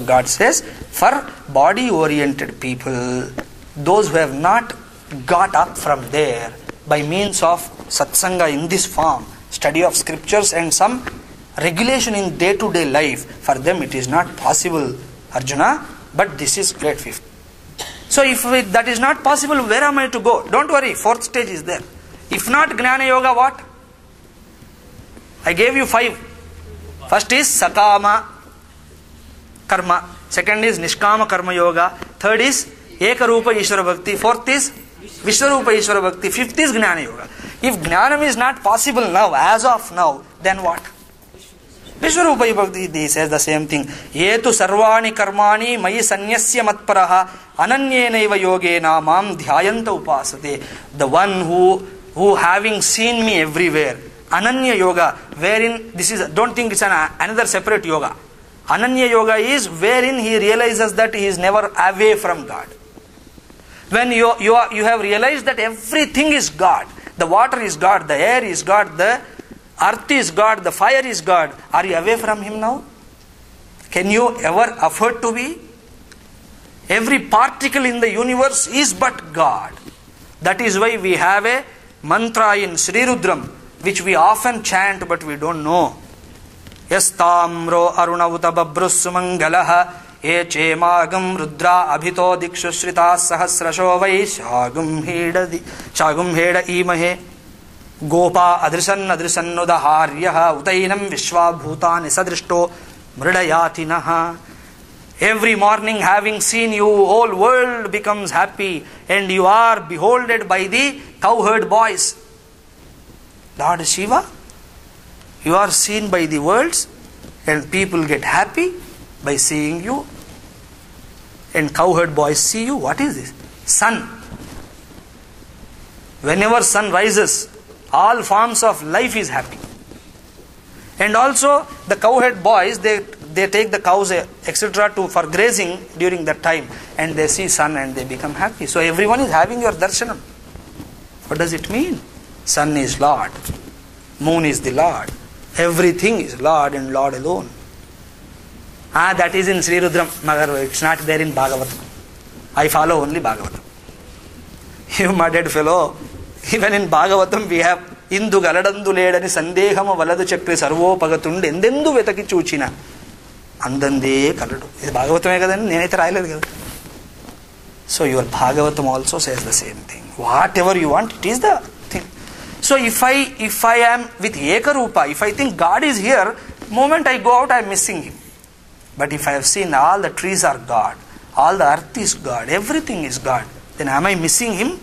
God says, for body-oriented people, those who have not got up from there by means of satsanga in this form, study of scriptures and some regulation in day-to-day life, for them it is not possible, Arjuna, but this is grade 5th. So if that is not possible, where am I to go? Don't worry, 4th stage is there. If not Gnana Yoga, what? I gave you 5. First is Sakama Karma. Second is Nishkama Karma Yoga. Third is Ekarupa Ishvara Bhakti. Fourth is Vishwarupa Ishvara Bhakti. Fifth is Gnana Yoga. If Gnanam is not possible now, as of now, then what? Vishwarupa Bhakti, he says the same thing. Yetu sarvani karmani mayi sanyasya matparaha ananyenaiva yogena mam dhyayanta upasate. The one who having seen me everywhere, Ananya Yoga, wherein this is, don't think it's another separate yoga. Ananya Yoga is wherein he realizes that he is never away from God. When you have realized that everything is God, the water is God, the air is God, the earth is God, the fire is God, are you away from Him now? Can you ever afford to be? Every particle in the universe is but God. That is why we have a mantra in Sri Rudram, which we often chant but we don't know. Yastamro arunavuta babrus sumangalaha eche magam rudra abhito dikshu shrita sahasrasho vai shagum heda imahe gopa adrisannuda haryaha utainam vishwabhutani sadrishto mridayatinaha. Every morning, having seen you, whole world becomes happy and you are beholded by the cowherd boys. Lord Shiva, you are seen by the worlds and people get happy by seeing you. And cowherd boys see you. What is this? Sun. Whenever sun rises, all forms of life is happy. And also the cowherd boys, they take the cows etc. for grazing during that time, and they see sun and they become happy. So everyone is having your darshanam. What does it mean? Sun is Lord, moon is the Lord, everything is Lord and Lord alone. That is in Sri Rudram, Magar, it's not there in Bhagavatam. I follow only Bhagavatam. You mudhead fellow, even in Bhagavatam we have Indu Galadandu Ledani Sandehama Valadu Chakri Sarvo Pagatund Endendu Vetaki Chuchina Andande Kaladu. Is BhagavatamEkadan? Nenaithe rayaledu kada. So your Bhagavatam also says the same thing. Whatever you want, it is the thing. So if I am with Ekarupa, if I think God is here, moment I go out I am missing Him. But if I have seen all the trees are God, all the earth is God, everything is God, then am I missing Him?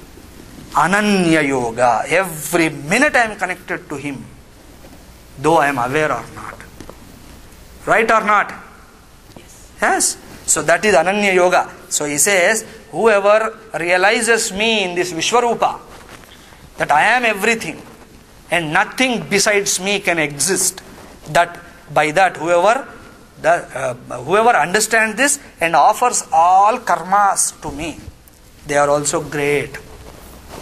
Ananya Yoga. Every minute I am connected to Him, though I am aware or not. Right or not? Yes. So that is Ananya Yoga. So he says, whoever realizes me in this Vishwarupa, that I am everything and nothing besides me can exist, that by that whoever understands this and offers all karmas to me, they are also great.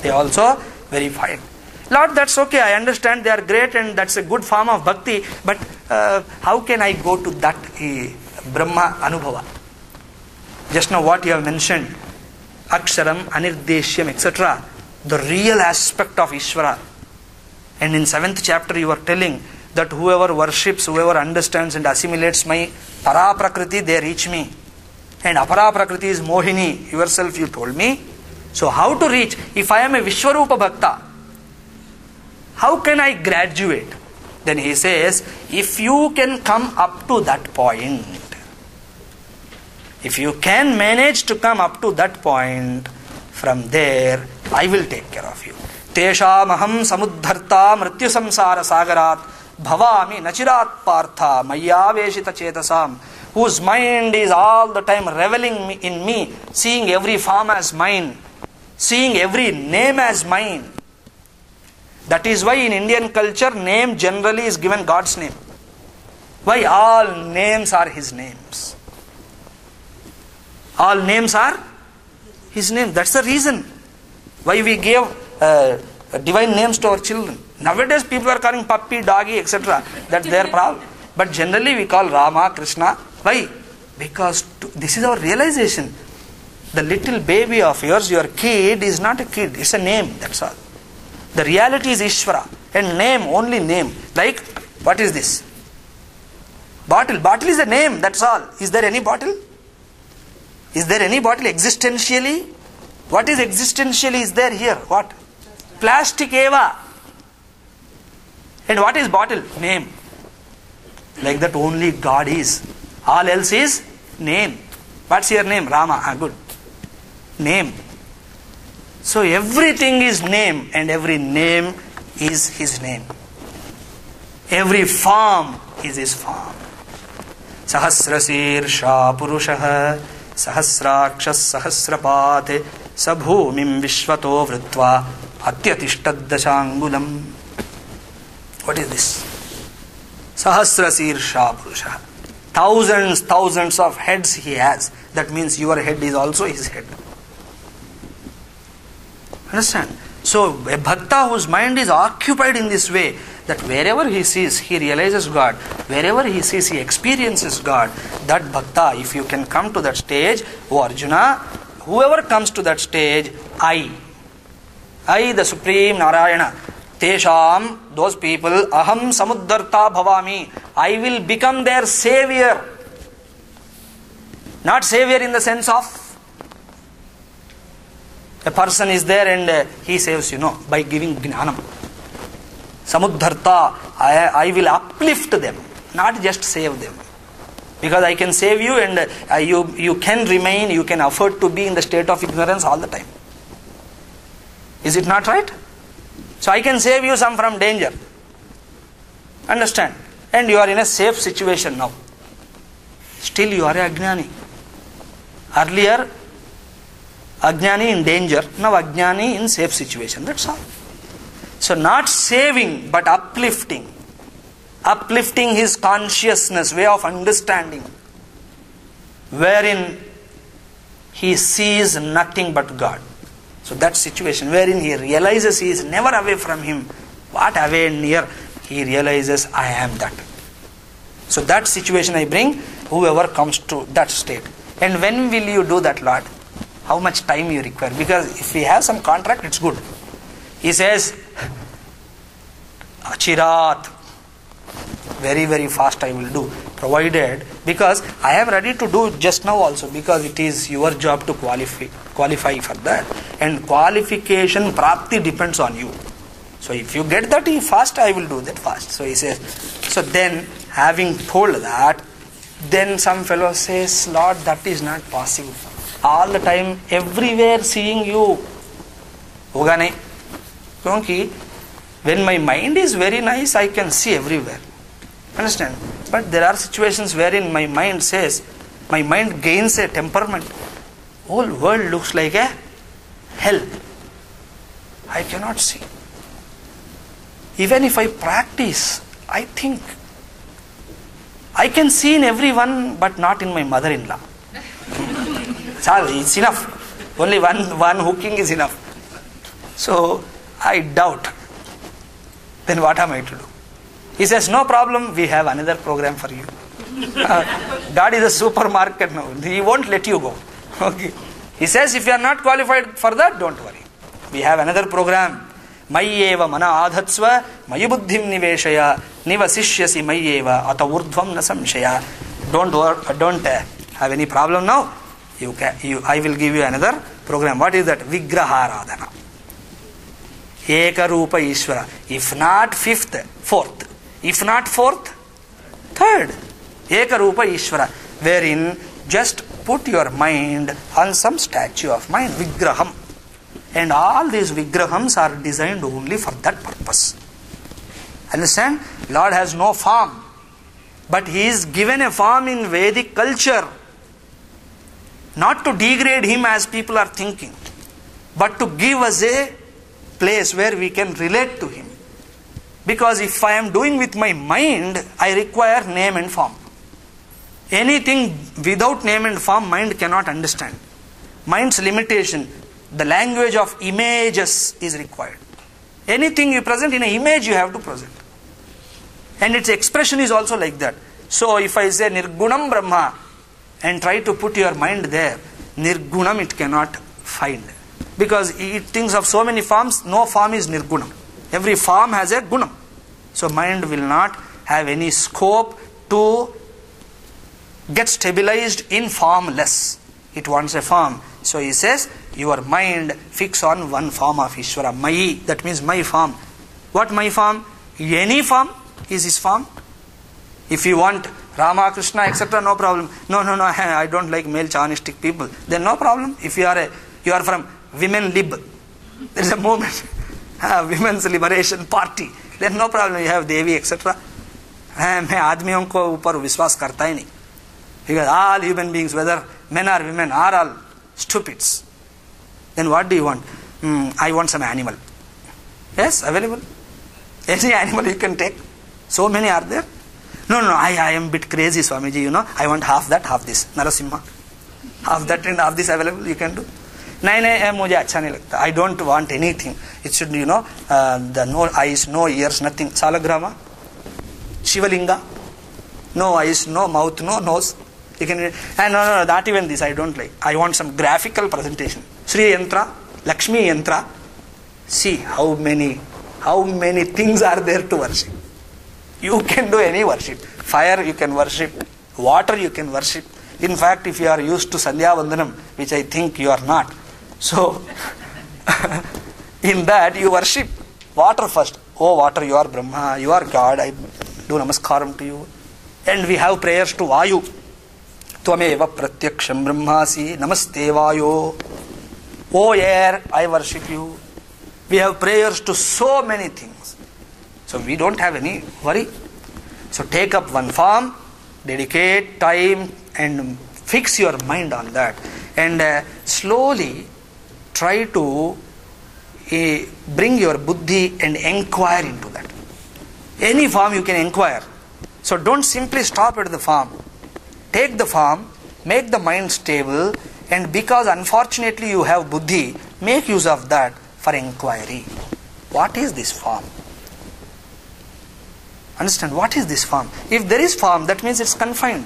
They are also very fine. Lord, that's okay, I understand they are great and that's a good form of bhakti, but how can I go to that Brahma Anubhava? Just now what you have mentioned, Aksharam, Anirdeshyam, etc., the real aspect of Ishvara. And in 7th chapter you are telling that whoever worships, whoever understands and assimilates my Para Prakriti, they reach me. And Apara Prakriti is Mohini, yourself you told me. So how to reach? If I am a Vishwarupa Bhakta, how can I graduate? Then he says, if you can come up to that point, if you can manage to come up to that point, from there I will take care of you. Teshamaham samuddharta mrityu samsara sagarat bhavami nachirat partha mayaveshita chetasam, whose mind is all the time reveling in me, seeing every form as mine, seeing every name as mine. That is why in Indian culture name generally is given God's name. Why? All names are His names. All names are His name. That's the reason why we give divine names to our children. Nowadays people are calling puppy, doggy, etc. That's their problem. But generally we call Rama, Krishna. Why? Because this is our realization. The little baby of yours, your kid, is not a kid. It's a name, that's all. The reality is Ishvara. And name, only name. Like, what is this? Bottle. Bottle is a name, that's all. Is there any bottle? Is there any bottle existentially? What is existentially is there here? What? Plastic eva. And what is bottle? Name. Like that only God is. All else is name. What's your name? Rama. Good. Name. So everything is name, and every name is his name. Every form is his form. Sahasrasirsha Purushaha Sahasrakshas Sahasrapat Sabhumim Vishvato Vritva Atyatishtad Dashangulam. What is this? Sahasrasirsha Purushaha. Thousands of heads he has. That means your head is also his head. Understand? So a bhakta whose mind is occupied in this way, that wherever he sees, he realizes God. Wherever he sees, he experiences God. That bhakta, if you can come to that stage, O Arjuna, whoever comes to that stage, I, the Supreme Narayana, Tesham, those people, Aham Samuddarta Bhavami, I will become their savior. Not savior in the sense of a person is there and he saves you. No, by giving gnanam. Samudharta, I will uplift them, not just save them. Because I can save you and you can remain, you can afford to be in the state of ignorance all the time. Is it not right? So I can save you some from danger. Understand? And you are in a safe situation now. Still you are a Ajnani. Earlier, Ajnani in danger, now Ajnani in safe situation. That's all. So not saving, but uplifting. Uplifting his consciousness, way of understanding, wherein he sees nothing but God. So that situation wherein he realizes he is never away from him. What away and near? He realizes I am that. So that situation I bring, whoever comes to that state. And when will you do that, Lord? How much time you require? Because if we have some contract, it's good. He says, Achirat, very, very fast I will do. Provided, because I am ready to do just now also, because it is your job to qualify for that. And qualification, prapti depends on you. So if you get that fast, I will do that fast. So he says, so then having told that, then some fellow says, Lord, that is not possible. All the time, everywhere seeing you. Hoga nahi. Kyunki, when my mind is very nice, I can see everywhere. Understand? But there are situations wherein my mind says, my mind gains a temperament. Whole world looks like a hell. I cannot see. Even if I practice, I think I can see in everyone, but not in my mother-in-law. It's enough. Only one hooking is enough. So I doubt. Then what am I to do? He says, no problem, we have another program for you. God is a supermarket now. He won't let you go. Okay. He says, if you are not qualified for that, don't worry. We have another program. Mayyeva mana adhatsva mayubuddhim niveshaya nivasishyasi mayyeva ata urdhvam na samshaya. Don't have any problem now. I will give you another program. What is that? Vigraharadhana. Eka Rupa Ishvara. If not fifth, fourth. If not fourth, third. Eka Rupa Ishvara. Wherein just put your mind on some statue of mind, Vigraham. And all these Vigrahams are designed only for that purpose. Understand? Lord has no form. But He is given a form in Vedic culture. Not to degrade Him as people are thinking, but to give us a place where we can relate to Him. Because if I am doing with my mind, I require name and form. Anything without name and form, mind cannot understand. Mind's limitation, the language of images is required. Anything you present in an image, you have to present. And its expression is also like that. So if I say Nirgunam Brahma, and try to put your mind there, nirgunam it cannot find. Because it thinks of so many forms, no form is nirgunam. Every form has a gunam. So mind will not have any scope to get stabilized in formless. It wants a form. So he says, your mind fix on one form of Ishvara. Mayi, that means my form. What my form? Any form is his form. If you want Rama, Krishna, etc., no problem. No, I don't like male chauvinistic people. Then no problem. If you are from Women Lib, there is a movement, Women's Liberation Party, then no problem. You have Devi, etc. मैं आदमियों को ऊपर विश्वास करता ही नहीं. Because all human beings, whether men or women, are all stupids. Then what do you want? I want some animal. Yes, available. Any animal you can take. So many are there. No, I am a bit crazy, Swamiji, I want half that, half this. Narasimha. Half that and half this available, you can do. नहीं मुझे अच्छा नहीं लगता. I don't want anything. It should, the no eyes, no ears, nothing. Salagrama. Shivalinga. No eyes, no mouth, no nose. You can, and no, not even this I don't like. I want some graphical presentation. Sri Yantra, Lakshmi Yantra. See how many things are there to worship. You can do any worship. Fire you can worship. Water you can worship. In fact, if you are used to Sandhya Vandanam, which I think you are not, so in that you worship water first. Oh water, you are Brahma, you are God, I do namaskaram to you. And we have prayers to Vayu. Tvameva pratyaksham brahmasi namaste Vayo. Oh air, I worship you. We have prayers to so many things. So we don't have any worry. So take up one form, dedicate time and fix your mind on that. And slowly try to bring your buddhi and inquire into that. Any form you can inquire. So don't simply stop at the form. Take the form, make the mind stable, and because unfortunately you have buddhi, make use of that for inquiry. What is this form? Understand, what is this form? If there is form, that means it's confined.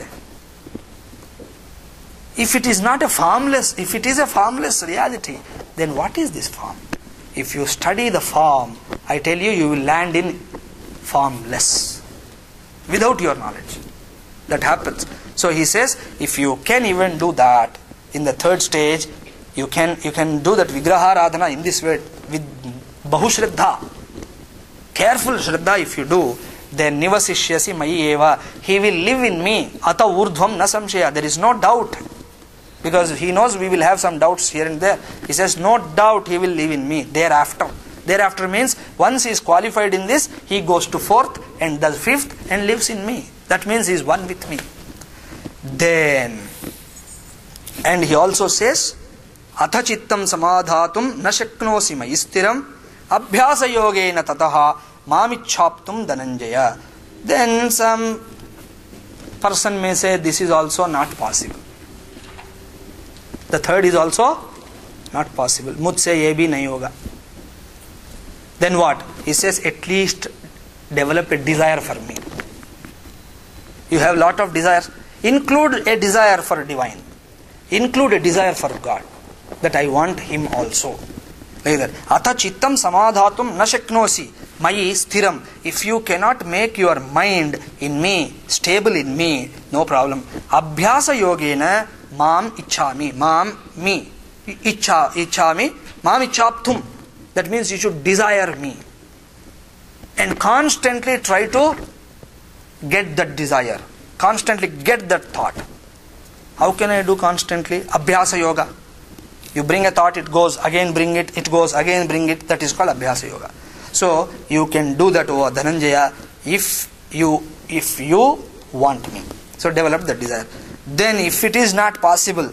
If it is not a formless, if it is a formless reality, then what is this form? If you study the form, I tell you, you will land in formless without your knowledge. That happens. So he says, if you can even do that in the third stage, you can do that Vigraha Radhana in this way with Bahu Shraddha. Careful Shraddha if you do, then Nivasishyasi Mayi Eva, he will live in me. Ata Urdhvam Na Samshaya. There is no doubt. Because he knows we will have some doubts here and there. He says, no doubt he will live in me thereafter. Thereafter means once he is qualified in this, he goes to fourth and does fifth and lives in me. That means he is one with me. Then, and he also says, Atha chittam samadhatum na shaknosi mayistiram abhyasa yogena tataha mamichhaptum dhananjaya. Then some person may say this is also not possible. The third is also not possible. Mujhse ye bhi nahi hoga. Then what? He says, at least develop a desire for me. You have lot of desires. Include a desire for divine. Include a desire for God. That I want him also. Like that. Atha chittam samadhatum na shaknosi mayi sthiram. If you cannot make your mind in me, stable in me, no problem. Abhyasa yogena mam ichhami. Mam, me. Ichhami. Mam ichhaptum. That means you should desire me. And constantly try to get that desire. Constantly get that thought. How can I do constantly? Abhyasa yoga. You bring a thought, it goes, again bring it, it goes, again bring it. That is called Abhyasa yoga. So you can do that over Dhananjaya if you want me. So develop that desire. Then if it is not possible,